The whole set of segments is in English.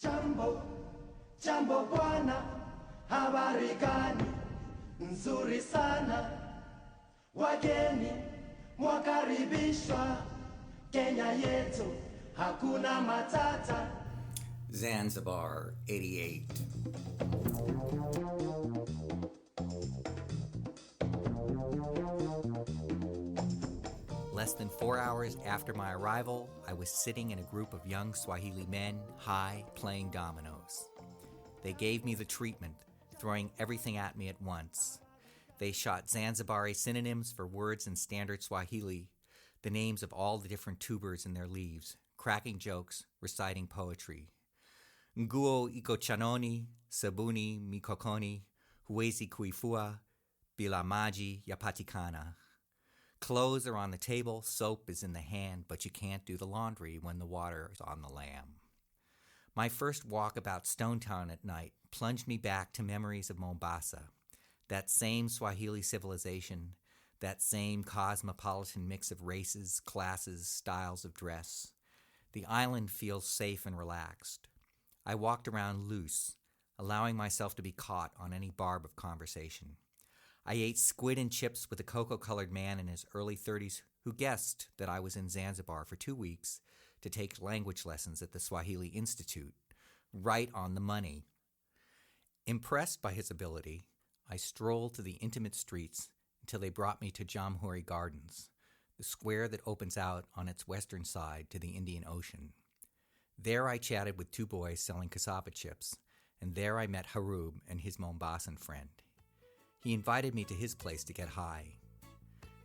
Jambo, jambo bwana, habari gani? Nzuri sana. Wageni mwakaribishwa, Kenya yetu hakuna matata. Zanzibar, 88. Less than 4 hours after my arrival, I was sitting in a group of young Swahili men, high, playing dominoes. They gave me the treatment, throwing everything at me at once. They shot Zanzibari synonyms for words in standard Swahili, the names of all the different tubers in their leaves, cracking jokes, reciting poetry. Nguo iko chanoni, sabuni mikokoni, huwezi kuifua, bila maji yapatikana. Clothes are on the table, soap is in the hand, but you can't do the laundry when the water is on the lamb. My first walk about Stone Town at night plunged me back to memories of Mombasa, that same Swahili civilization, that same cosmopolitan mix of races, classes, styles of dress. The island feels safe and relaxed. I walked around loose, allowing myself to be caught on any barb of conversation. I ate squid and chips with a cocoa-colored man in his early 30s who guessed that I was in Zanzibar for 2 weeks to take language lessons at the Swahili Institute, right on the money. Impressed by his ability, I strolled through the intimate streets until they brought me to Jamhuri Gardens, the square that opens out on its western side to the Indian Ocean. There I chatted with 2 boys selling cassava chips, and there I met Haroub and his Mombasan friend. He invited me to his place to get high.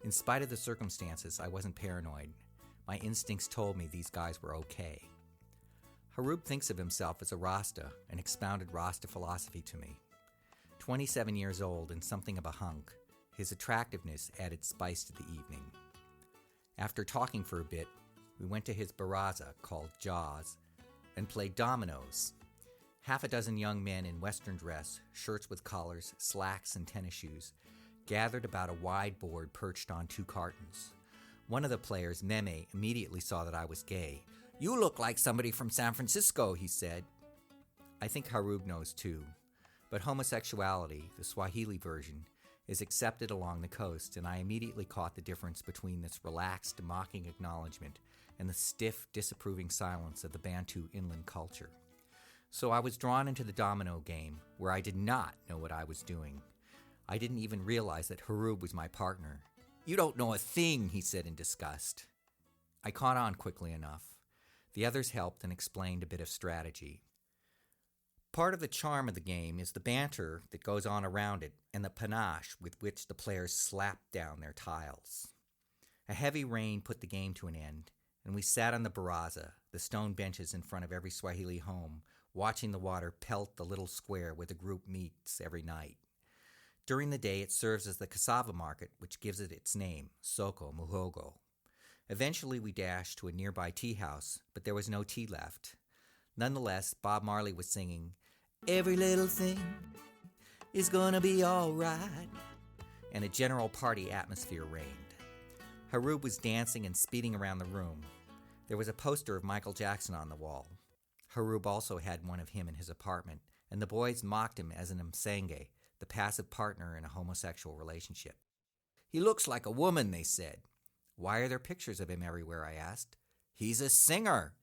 In spite of the circumstances, I wasn't paranoid. My instincts told me these guys were okay. Haroub thinks of himself as a Rasta and expounded Rasta philosophy to me. 27 years old and something of a hunk, his attractiveness added spice to the evening. After talking for a bit, we went to his baraza, called Jaws, and played dominoes. Half a dozen young men in Western dress, shirts with collars, slacks, and tennis shoes, gathered about a wide board perched on 2 cartons. One of the players, Meme, immediately saw that I was gay. "You look like somebody from San Francisco," he said. I think Haroub knows too, but homosexuality, the Swahili version, is accepted along the coast, and I immediately caught the difference between this relaxed, mocking acknowledgement and the stiff, disapproving silence of the Bantu inland culture. So I was drawn into the domino game, where I did not know what I was doing. I didn't even realize that Haroub was my partner. "You don't know a thing," he said in disgust. I caught on quickly enough. The others helped and explained a bit of strategy. Part of the charm of the game is the banter that goes on around it and the panache with which the players slap down their tiles. A heavy rain put the game to an end, and we sat on the baraza, the stone benches in front of every Swahili home, watching the water pelt the little square where the group meets every night. During the day, it serves as the cassava market, which gives it its name, Soko Muhogo. Eventually, we dashed to a nearby tea house, but there was no tea left. Nonetheless, Bob Marley was singing, "Every little thing is gonna be all right," and a general party atmosphere reigned. Haroub was dancing and speeding around the room. There was a poster of Michael Jackson on the wall. Haroub also had one of him in his apartment, and the boys mocked him as an msenge, the passive partner in a homosexual relationship. "He looks like a woman," they said. "Why are there pictures of him everywhere?" I asked. "He's a singer."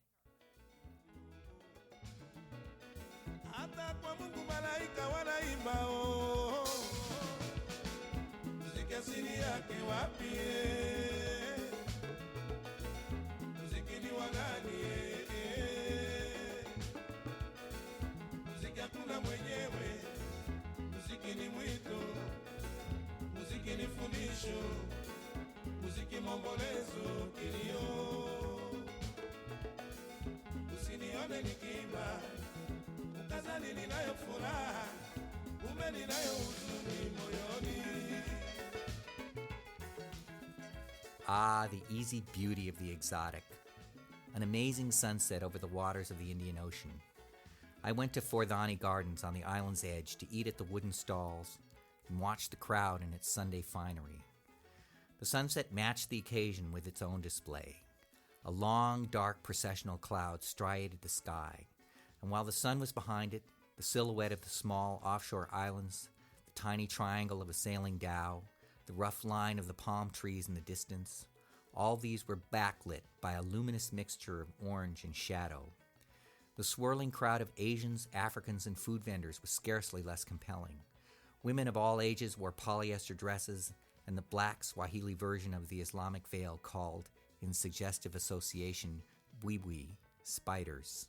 Ah, the easy beauty of the exotic. An amazing sunset over the waters of the Indian Ocean. I went to Forthani Gardens on the island's edge to eat at the wooden stalls and watch the crowd in its Sunday finery. The sunset matched the occasion with its own display. A long, dark processional cloud striated the sky, and while the sun was behind it, the silhouette of the small offshore islands, the tiny triangle of a sailing dhow, the rough line of the palm trees in the distance, all these were backlit by a luminous mixture of orange and shadow. The swirling crowd of Asians, Africans, and food vendors was scarcely less compelling. Women of all ages wore polyester dresses and the black Swahili version of the Islamic veil called, in suggestive association, buibui, spiders.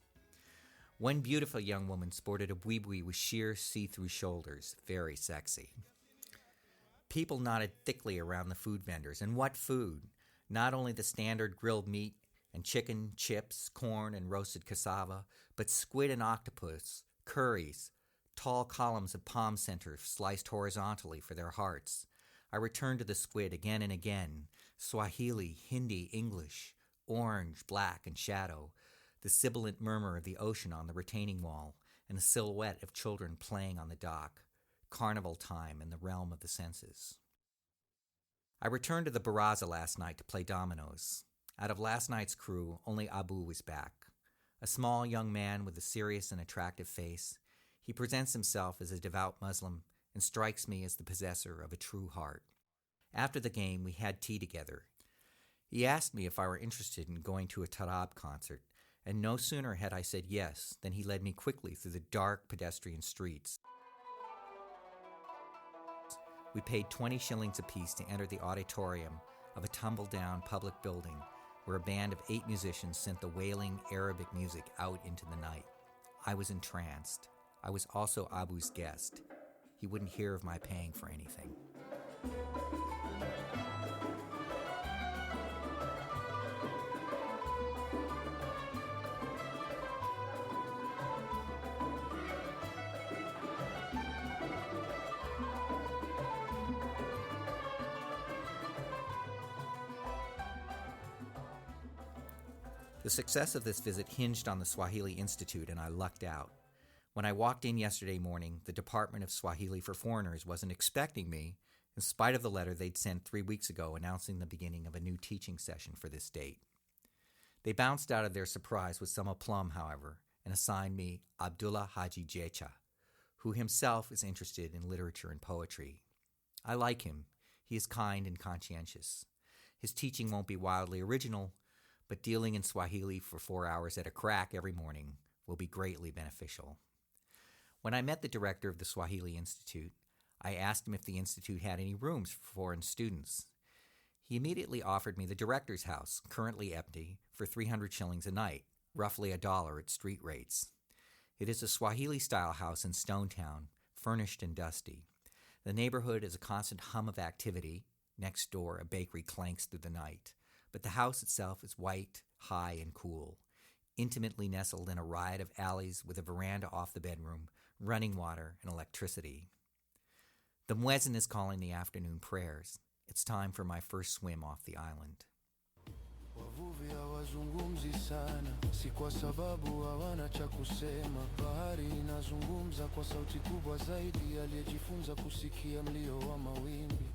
One beautiful young woman sported a buibui with sheer see-through shoulders, very sexy. People nodded thickly around the food vendors, and what food! Not only the standard grilled meat and chicken, chips, corn, and roasted cassava, but squid and octopus, curries, tall columns of palm center sliced horizontally for their hearts. I returned to the squid again and again, Swahili, Hindi, English, orange, black, and shadow, the sibilant murmur of the ocean on the retaining wall, and the silhouette of children playing on the dock, carnival time in the realm of the senses. I returned to the baraza last night to play dominoes. Out of last night's crew, only Abou was back. A small young man with a serious and attractive face, he presents himself as a devout Muslim and strikes me as the possessor of a true heart. After the game, we had tea together. He asked me if I were interested in going to a Haroub concert, and no sooner had I said yes than he led me quickly through the dark pedestrian streets. We paid 20 shillings apiece to enter the auditorium of a tumble-down public building where a band of 8 musicians sent the wailing Arabic music out into the night. I was entranced. I was also Abou's guest. He wouldn't hear of my paying for anything. The success of this visit hinged on the Swahili Institute, and I lucked out. When I walked in yesterday morning, the Department of Swahili for Foreigners wasn't expecting me, in spite of the letter they'd sent 3 weeks ago announcing the beginning of a new teaching session for this date. They bounced out of their surprise with some aplomb, however, and assigned me Abdullah Haji Jecha, who himself is interested in literature and poetry. I like him. He is kind and conscientious. His teaching won't be wildly original, but dealing in Swahili for 4 hours at a crack every morning will be greatly beneficial. When I met the director of the Swahili Institute, I asked him if the institute had any rooms for foreign students. He immediately offered me the director's house, currently empty, for 300 shillings a night, roughly $1 at street rates. It is a Swahili-style house in Stonetown, furnished and dusty. The neighborhood is a constant hum of activity. Next door, a bakery clanks through the night. But the house itself is white, high, and cool, intimately nestled in a riot of alleys with a veranda off the bedroom, running water, and electricity. The muezzin is calling the afternoon prayers. It's time for my first swim off the island. Wavuvi hawazungumzi sana, si kwa sababu hawana cha kusema. Bahari inazungumza kwa sauti kubwa zaidi, aliyejifunza kusikia mlio wa mawimbi.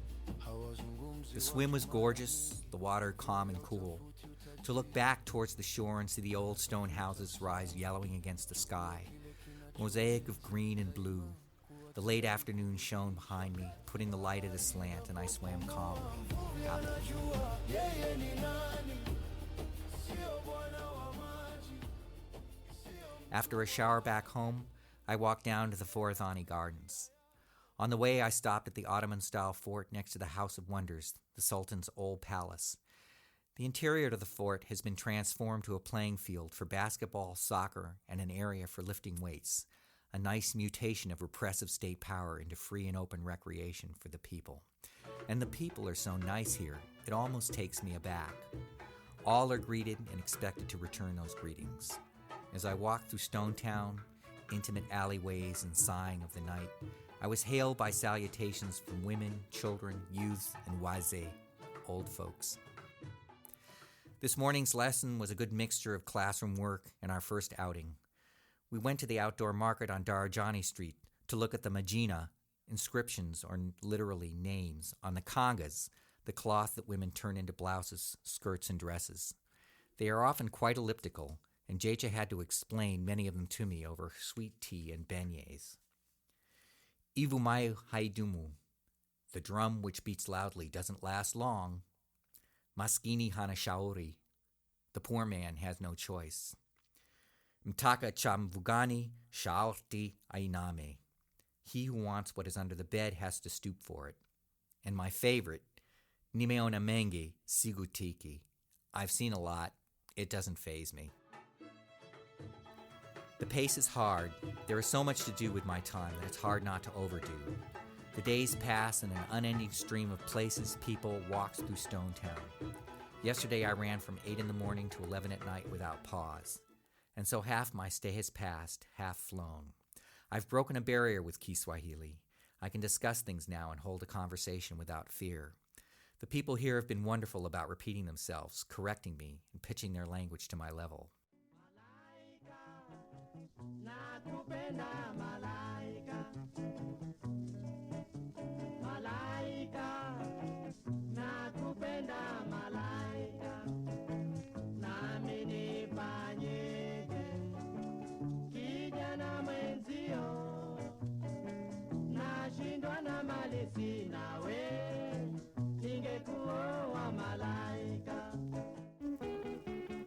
The swim was gorgeous, the water calm and cool. To look back towards the shore and see the old stone houses rise yellowing against the sky. Mosaic of green and blue. The late afternoon shone behind me, putting the light at a slant, and I swam calmly. After a shower back home, I walked down to the Forodhani Gardens. On the way, I stopped at the Ottoman-style fort next to the House of Wonders, the Sultan's old palace. The interior of the fort has been transformed to a playing field for basketball, soccer, and an area for lifting weights, a nice mutation of repressive state power into free and open recreation for the people. And the people are so nice here, it almost takes me aback. All are greeted and expected to return those greetings. As I walked through Stonetown, intimate alleyways and sighing of the night, I was hailed by salutations from women, children, youths, and wazee, old folks. This morning's lesson was a good mixture of classroom work and our first outing. We went to the outdoor market on Darajani Street to look at the Majina, inscriptions, or literally names, on the kangas, the cloth that women turn into blouses, skirts, and dresses. They are often quite elliptical and Jecha had to explain many of them to me over sweet tea and beignets. Ivumayu haidumu. The drum which beats loudly doesn't last long. Maskini hanashauri. The poor man has no choice. Mtaka chamvugani shaorti ainame. He who wants what is under the bed has to stoop for it. And my favorite, nimeona mengi sigutiki. I've seen a lot. It doesn't faze me. The pace is hard. There is so much to do with my time that it's hard not to overdo. The days pass in an unending stream of places, people, walks through Stone Town. Yesterday I ran from 8 in the morning to 11 at night without pause. And so half my stay has passed, half flown. I've broken a barrier with Kiswahili. I can discuss things now and hold a conversation without fear. The people here have been wonderful about repeating themselves, correcting me, and pitching their language to my level.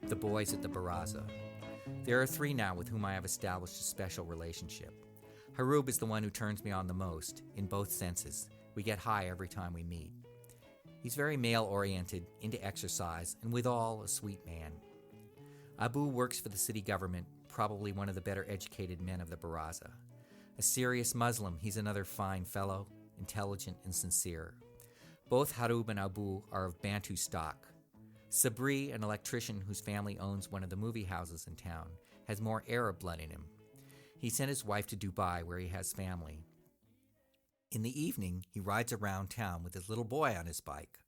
The boys at the baraza. There are 3 now with whom I have established a special relationship. Haroub is the one who turns me on the most, in both senses. We get high every time we meet. He's very male-oriented, into exercise, and withal a sweet man. Abou works for the city government, probably one of the better educated men of the baraza. A serious Muslim, he's another fine fellow, intelligent and sincere. Both Haroub and Abou are of Bantu stock. Sabri, an electrician whose family owns one of the movie houses in town, has more Arab blood in him. He sent his wife to Dubai, where he has family. In the evening, he rides around town with his little boy on his bike.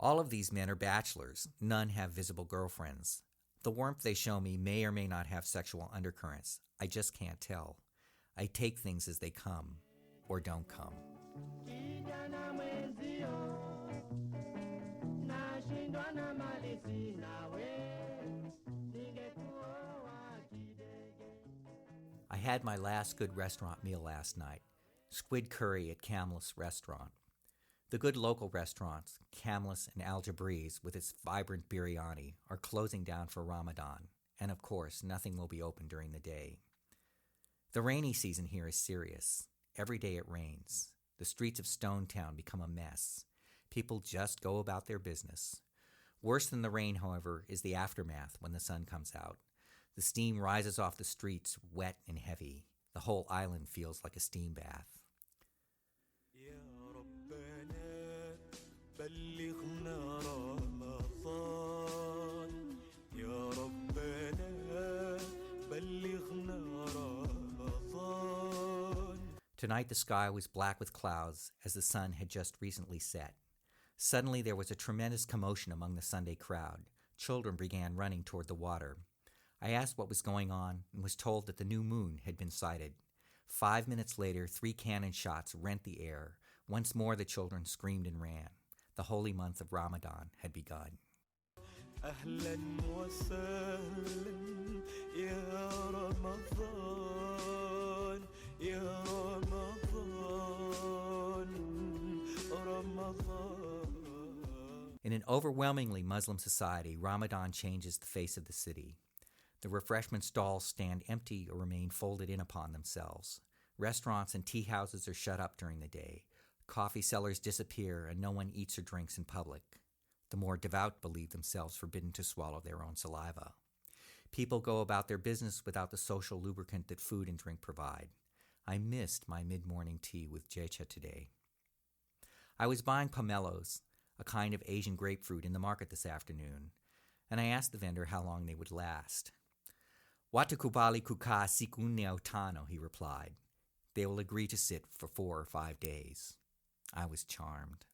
All of these men are bachelors. None have visible girlfriends. The warmth they show me may or may not have sexual undercurrents. I just can't tell. I take things as they come, or don't come. I had my last good restaurant meal last night, squid curry at Camless Restaurant. The good local restaurants, Camless and Al Jabri's, with its vibrant biryani, are closing down for Ramadan, and of course, nothing will be open during the day. The rainy season here is serious. Every day it rains. The streets of Stone Town become a mess. People just go about their business. Worse than the rain, however, is the aftermath when the sun comes out. The steam rises off the streets, wet and heavy. The whole island feels like a steam bath. Tonight the sky was black with clouds as the sun had just recently set. Suddenly there was a tremendous commotion among the Sunday crowd. Children began running toward the water. I asked what was going on and was told that the new moon had been sighted. 5 minutes later, 3 cannon shots rent the air. Once more the children screamed and ran. The holy month of Ramadan had begun. أهلاً وسهلاً يا رمضان يا رمضان رمضان. In an overwhelmingly Muslim society, Ramadan changes the face of the city. The refreshment stalls stand empty or remain folded in upon themselves. Restaurants and tea houses are shut up during the day. Coffee sellers disappear and no one eats or drinks in public. The more devout believe themselves forbidden to swallow their own saliva. People go about their business without the social lubricant that food and drink provide. I missed my mid-morning tea with Jecha today. I was buying pomelos, a kind of Asian grapefruit, in the market this afternoon, and I asked the vendor how long they would last. Watakubali kukaa siku 5, he replied. They will agree to sit for 4 or 5 days. I was charmed.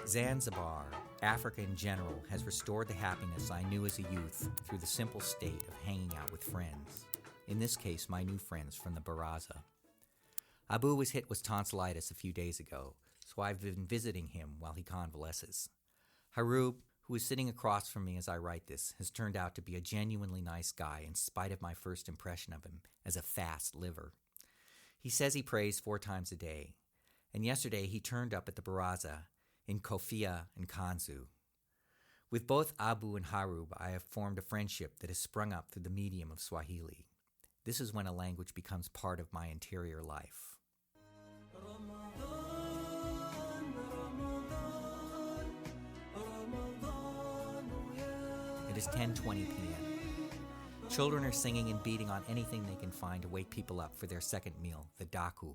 Zanzibar, Africa in general, has restored the happiness I knew as a youth through the simple state of hanging out with friends. In this case, my new friends from the baraza. Abou was hit with tonsillitis a few days ago, so I've been visiting him while he convalesces. Haroub, who is sitting across from me as I write this, has turned out to be a genuinely nice guy in spite of my first impression of him as a fast liver. He says he prays 4 times a day, and yesterday he turned up at the baraza in kofia and kanzu. With both Abou and Haroub, I have formed a friendship that has sprung up through the medium of Swahili. This is when a language becomes part of my interior life. It is 10:20 p.m. Children are singing and beating on anything they can find to wake people up for their second meal, the daku.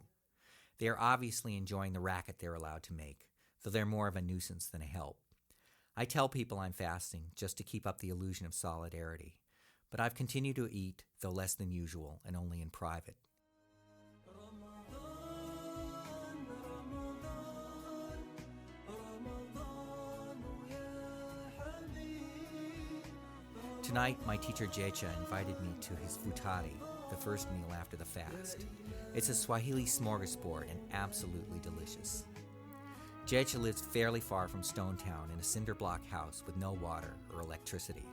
They are obviously enjoying the racket they're allowed to make, though they're more of a nuisance than a help. I tell people I'm fasting just to keep up the illusion of solidarity, but I've continued to eat, though less than usual and only in private. Tonight, my teacher Jecha invited me to his futari, the first meal after the fast. It's a Swahili smorgasbord and absolutely delicious. Jecha lives fairly far from Stone Town in a cinder block house with no water or electricity.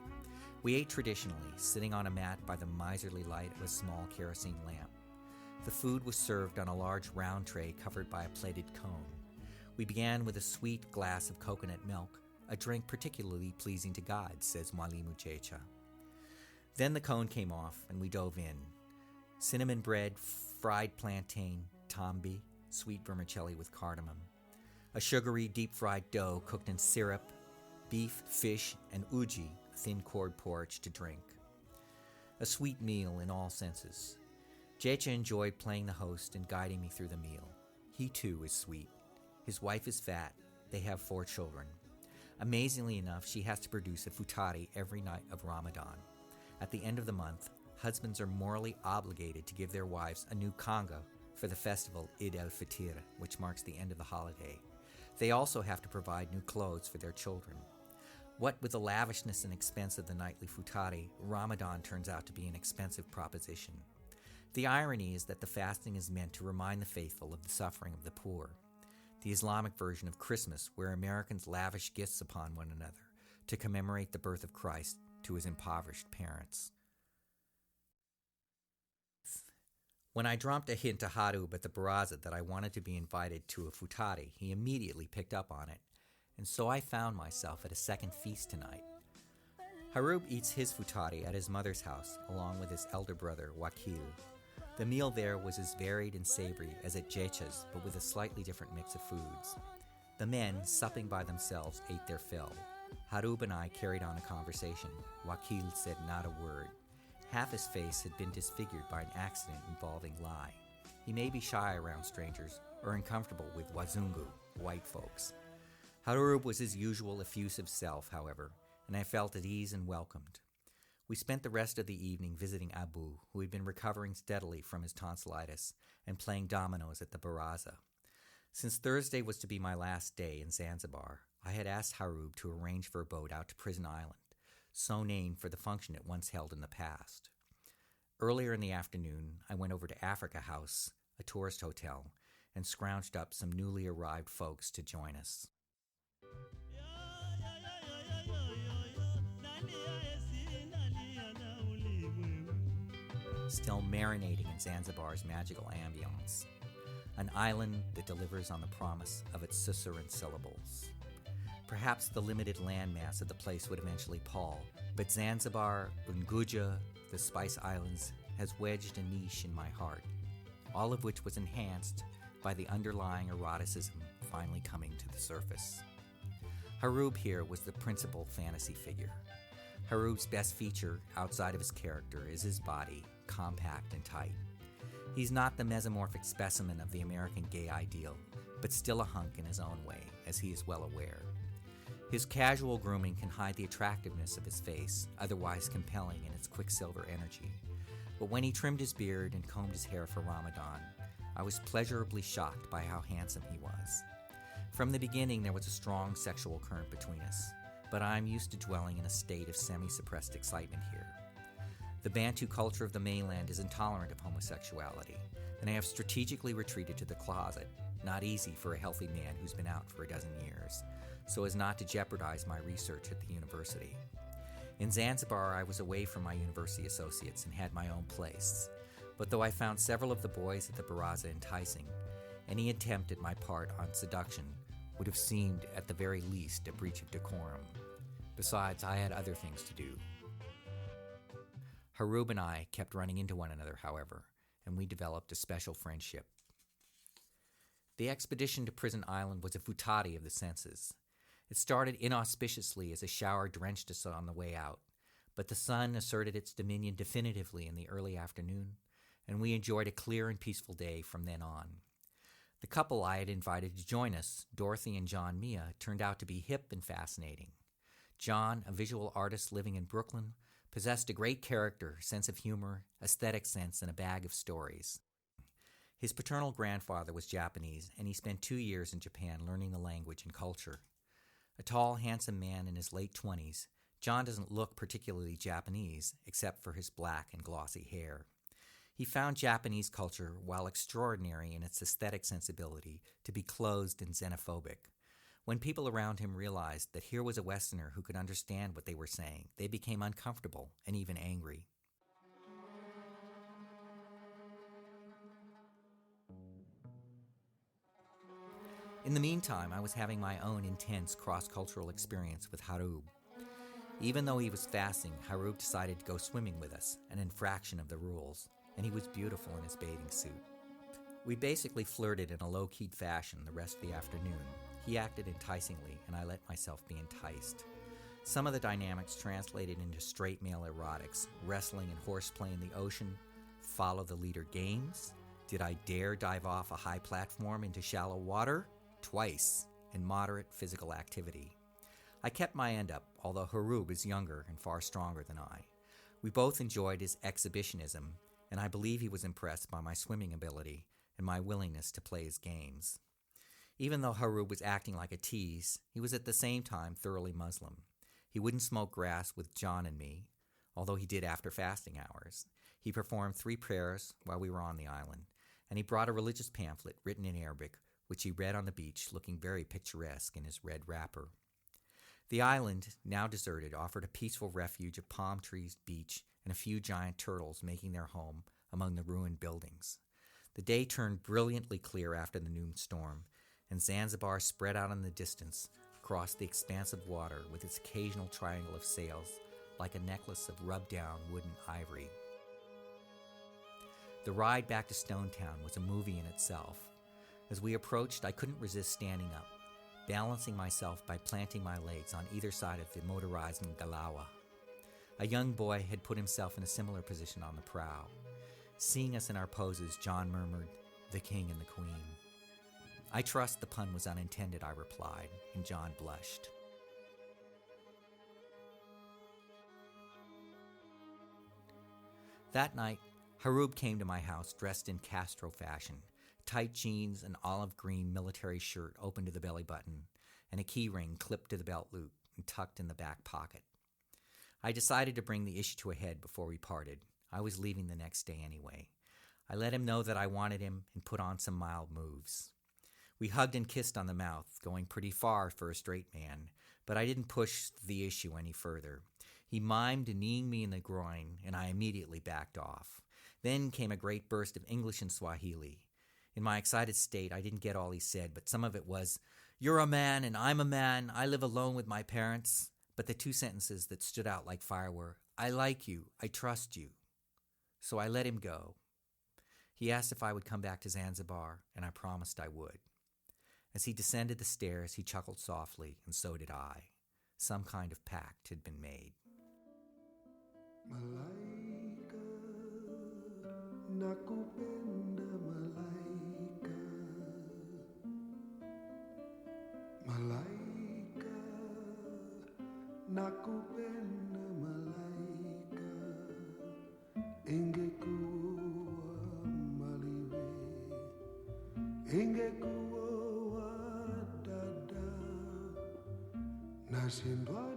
We ate traditionally, sitting on a mat by the miserly light of a small kerosene lamp. The food was served on a large round tray covered by a plated cone. We began with a sweet glass of coconut milk, a drink particularly pleasing to God, says Mwalimu Jecha. Then the cone came off and we dove in. Cinnamon bread, fried plantain, tambi, sweet vermicelli with cardamom. A sugary, deep-fried dough cooked in syrup, beef, fish, and uji, a thin cord porridge to drink. A sweet meal in all senses. Jecha enjoyed playing the host and guiding me through the meal. He too is sweet. His wife is fat. They have 4 children. Amazingly enough, she has to produce a futari every night of Ramadan. At the end of the month, husbands are morally obligated to give their wives a new kanga for the festival Eid al-Fitr, which marks the end of the holiday. They also have to provide new clothes for their children. What with the lavishness and expense of the nightly futari, Ramadan turns out to be an expensive proposition. The irony is that the fasting is meant to remind the faithful of the suffering of the poor. The Islamic version of Christmas, where Americans lavish gifts upon one another to commemorate the birth of Christ to his impoverished parents. When I dropped a hint to Haroub at the baraza that I wanted to be invited to a futari, he immediately picked up on it, and so I found myself at a second feast tonight. Haroub eats his futari at his mother's house, along with his elder brother, Wakil. The meal there was as varied and savory as at Jecha's, but with a slightly different mix of foods. The men, supping by themselves, ate their fill. Haroub and I carried on a conversation. Wakil said not a word. Half his face had been disfigured by an accident involving lie. He may be shy around strangers or uncomfortable with wazungu, white folks. Haroub was his usual effusive self, however, and I felt at ease and welcomed. We spent the rest of the evening visiting Abou, who had been recovering steadily from his tonsillitis, and playing dominoes at the baraza. Since Thursday was to be my last day in Zanzibar, I had asked Haroub to arrange for a boat out to Prison Island, so named for the function it once held in the past. Earlier in the afternoon, I went over to Africa House, a tourist hotel, and scrounged up some newly arrived folks to join us. Still marinating in Zanzibar's magical ambience, an island that delivers on the promise of its susurrant syllables. Perhaps the limited landmass of the place would eventually pall, but Zanzibar, Unguja, the Spice Islands, has wedged a niche in my heart, all of which was enhanced by the underlying eroticism finally coming to the surface. Haroub here was the principal fantasy figure. Haroub's best feature, outside of his character, is his body, compact and tight. He's not the mesomorphic specimen of the American gay ideal, but still a hunk in his own way, as he is well aware. His casual grooming can hide the attractiveness of his face, otherwise compelling in its quicksilver energy. But when he trimmed his beard and combed his hair for Ramadan, I was pleasurably shocked by how handsome he was. From the beginning, there was a strong sexual current between us, but I'm used to dwelling in a state of semi-suppressed excitement here. The Bantu culture of the mainland is intolerant of homosexuality, and I have strategically retreated to the closet, not easy for a healthy man who's been out for a dozen years, so as not to jeopardize my research at the university. In Zanzibar, I was away from my university associates and had my own place, but though I found several of the boys at the baraza enticing, any attempt at my part on seduction would have seemed at the very least a breach of decorum. Besides, I had other things to do. Haroub and I kept running into one another, however, and we developed a special friendship. The expedition to Prison Island was a futari of the senses. It started inauspiciously as a shower drenched us on the way out, but the sun asserted its dominion definitively in the early afternoon, and we enjoyed a clear and peaceful day from then on. The couple I had invited to join us, Dorothy and John Mia, turned out to be hip and fascinating. John, a visual artist living in Brooklyn, possessed a great character, sense of humor, aesthetic sense, and a bag of stories. His paternal grandfather was Japanese, and he spent 2 years in Japan learning the language and culture. A tall, handsome man in his late 20s, John doesn't look particularly Japanese, except for his black and glossy hair. He found Japanese culture, while extraordinary in its aesthetic sensibility, to be closed and xenophobic. When people around him realized that here was a Westerner who could understand what they were saying, they became uncomfortable and even angry. In the meantime, I was having my own intense cross-cultural experience with Haroub. Even though he was fasting, Haroub decided to go swimming with us, an infraction of the rules, and he was beautiful in his bathing suit. We basically flirted in a low-keyed fashion the rest of the afternoon. He acted enticingly, and I let myself be enticed. Some of the dynamics translated into straight male erotics, wrestling and horseplay in the ocean, follow the leader games, did I dare dive off a high platform into shallow water? Twice, and moderate physical activity. I kept my end up, although Haroub is younger and far stronger than I. We both enjoyed his exhibitionism, and I believe he was impressed by my swimming ability and my willingness to play his games. Even though Haroub was acting like a tease, he was at the same time thoroughly Muslim. He wouldn't smoke grass with John and me, although he did after fasting hours. He performed 3 prayers while we were on the island, and he brought a religious pamphlet written in Arabic, which he read on the beach, looking very picturesque in his red wrapper. The island, now deserted, offered a peaceful refuge of palm trees, beach, and a few giant turtles making their home among the ruined buildings. The day turned brilliantly clear after the noon storm, and Zanzibar spread out in the distance across the expanse of water with its occasional triangle of sails like a necklace of rubbed-down wooden ivory. The ride back to Stonetown was a movie in itself. As we approached, I couldn't resist standing up, balancing myself by planting my legs on either side of the motorized ngalawa. A young boy had put himself in a similar position on the prow. Seeing us in our poses, John murmured, "The king and the queen." "I trust the pun was unintended," I replied, and John blushed. That night, Haroub came to my house dressed in Castro fashion, tight jeans, an olive green military shirt open to the belly button, and a key ring clipped to the belt loop and tucked in the back pocket. I decided to bring the issue to a head before we parted. I was leaving the next day anyway. I let him know that I wanted him and put on some mild moves. We hugged and kissed on the mouth, going pretty far for a straight man, but I didn't push the issue any further. He mimed kneeing me in the groin, and I immediately backed off. Then came a great burst of English and Swahili. In my excited state, I didn't get all he said, but some of it was, "You're a man and I'm a man. I live alone with my parents." But the 2 sentences that stood out like fire were, "I like you. I trust you." So I let him go. He asked if I would come back to Zanzibar, and I promised I would. As he descended the stairs, he chuckled softly, and so did I. Some kind of pact had been made. Malaika, nakupenda malaika. Malaika, nakupenda malaika. Ingekuwa maliwe, ingekuwa dada. Nashindwa